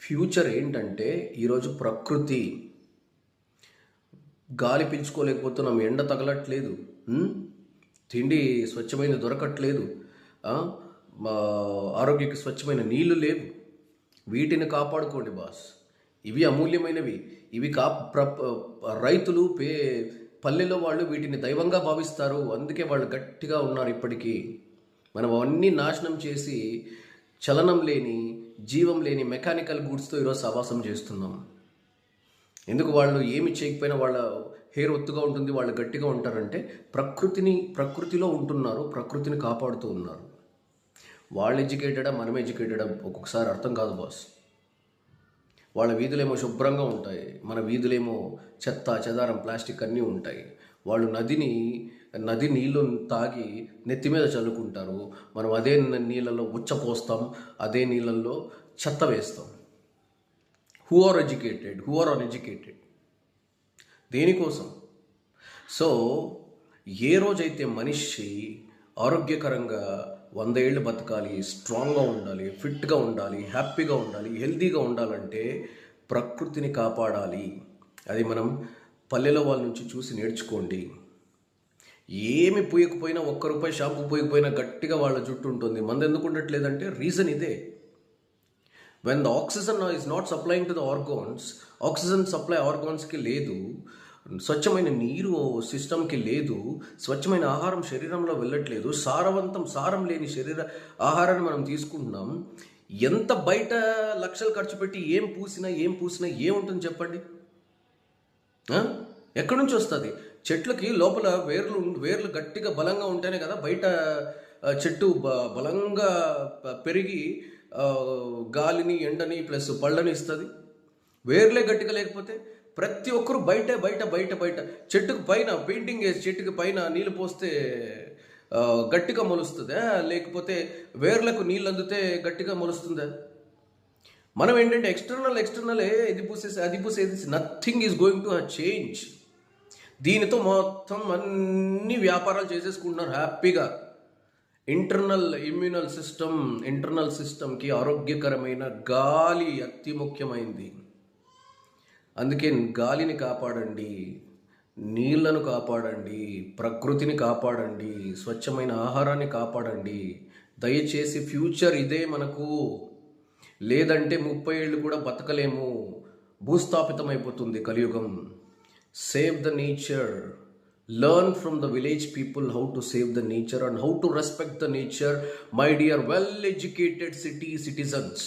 Future ఏంటంటే ఈరోజు ప్రకృతి గాలి పీల్చుకోలేకపోతున్నాం, ఎండ తగలట్లేదు, తిండి స్వచ్ఛమైన దొరకట్లేదు, ఆ, ఆరోగ్యకి స్వచ్ఛమైన నీళ్లు లేవు. వీటిని కాపాడుకోండి బాస్. ఇవి అమూల్యమైనవి. ఇవి రైతులు పల్లెలో వాళ్ళు వీటిని దైవంగా భావిస్తారు. అందుకే వాళ్ళు గట్టిగా ఉన్నారు ఇప్పటికీ. మనం అవన్నీ నాశనం చేసి చలనం లేని, జీవం లేని మెకానికల్ గూడ్స్తో ఈరోజు సవాసం చేస్తున్నాం. ఎందుకు వాళ్ళు ఏమి చేయకపోయినా వాళ్ళ హెయిర్ ఒత్తుగా ఉంటుంది, వాళ్ళు గట్టిగా ఉంటారంటే ప్రకృతిలో ఉంటున్నారు, ప్రకృతిని కాపాడుతూ ఉన్నారు. వాళ్ళు ఎడ్యుకేటెడా, మనం ఎడ్యుకేటెడా ఒక్కొక్కసారి అర్థం కాదు బాస్. వాళ్ళ వీధులేమో శుభ్రంగా ఉంటాయి, మన వీధులేమో చెత్త చెదారం ప్లాస్టిక్ అన్నీ ఉంటాయి. వాళ్ళు నది నీళ్ళు తాగి నెత్తి మీద చల్లుకుంటారు, మనం అదే నీళ్ళల్లో ఉచ్చపోస్తాం, అదే నీళ్ళల్లో చెత్త వేస్తాం. Who are educated, who are uneducated? దేనికోసం? సో ఏ రోజైతే మనిషి ఆరోగ్యకరంగా 100 ఏళ్ళు బతకాలి, స్ట్రాంగ్గా ఉండాలి, ఫిట్గా ఉండాలి, హ్యాపీగా ఉండాలి, హెల్తీగా ఉండాలంటే ప్రకృతిని కాపాడాలి. అది మనం పల్లెలో వాళ్ళ నుంచి చూసి నేర్చుకోండి. ఏమి పూయకపోయినా, ₹1 షాంపూ పూయకపోయినా గట్టిగా వాళ్ళ జుట్టు ఉంటుంది. మంది ఎందుకు ఉండట్లేదంటే రీజన్ ఇదే. When the oxygen is not supplying to the organs, oxygen supply ఆర్గాన్స్కి లేదు, స్వచ్ఛమైన నీరు సిస్టమ్కి లేదు, స్వచ్ఛమైన ఆహారం శరీరంలో వెళ్ళట్లేదు, సారం లేని ఆహారాన్ని మనం తీసుకుంటున్నాం. ఎంత బయట లక్షలు ఖర్చు పెట్టి ఏం పూసినా ఏముంటుంది చెప్పండి? ఎక్కడి నుంచి వస్తుంది? చెట్లకి లోపల వేర్లు గట్టిగా బలంగా ఉంటేనే కదా బయట చెట్టు బలంగా పెరిగి గాలిని, ఎండని ప్లస్ పళ్ళని ఇస్తుంది. వేర్లే గట్టిగా లేకపోతే ప్రతి ఒక్కరు బయట చెట్టుకు పైన పెయింటింగ్ వేసి చెట్టుకు పైన నీళ్ళు పోస్తే గట్టిగా మొలుస్తుందా, లేకపోతే వేర్లకు నీళ్ళు అందితే గట్టిగా మొలుస్తుందా? మనం ఏంటంటే ఎక్స్టర్నలే అది పూసేది, nothing is going to change. దీనితో మొత్తం అన్ని వ్యాపారాలు చేసేసుకుంటున్నారు హ్యాపీగా. ఇంటర్నల్ సిస్టమ్కి ఆరోగ్యకరమైన గాలి అతి ముఖ్యమైనది. అందుకే గాలిని కాపాడండి, నీళ్లను కాపాడండి, ప్రకృతిని కాపాడండి, స్వచ్ఛమైన ఆహారాన్ని కాపాడండి. దయచేసి ఫ్యూచర్ ఇదే మనకు. లేదంటే 30 ఏళ్ళు కూడా బతకలేము, భూస్థాపితమైపోతుంది కలియుగం. Save the nature. Learn from the village people how to save the nature and how to respect the nature, my dear well-educated citizens.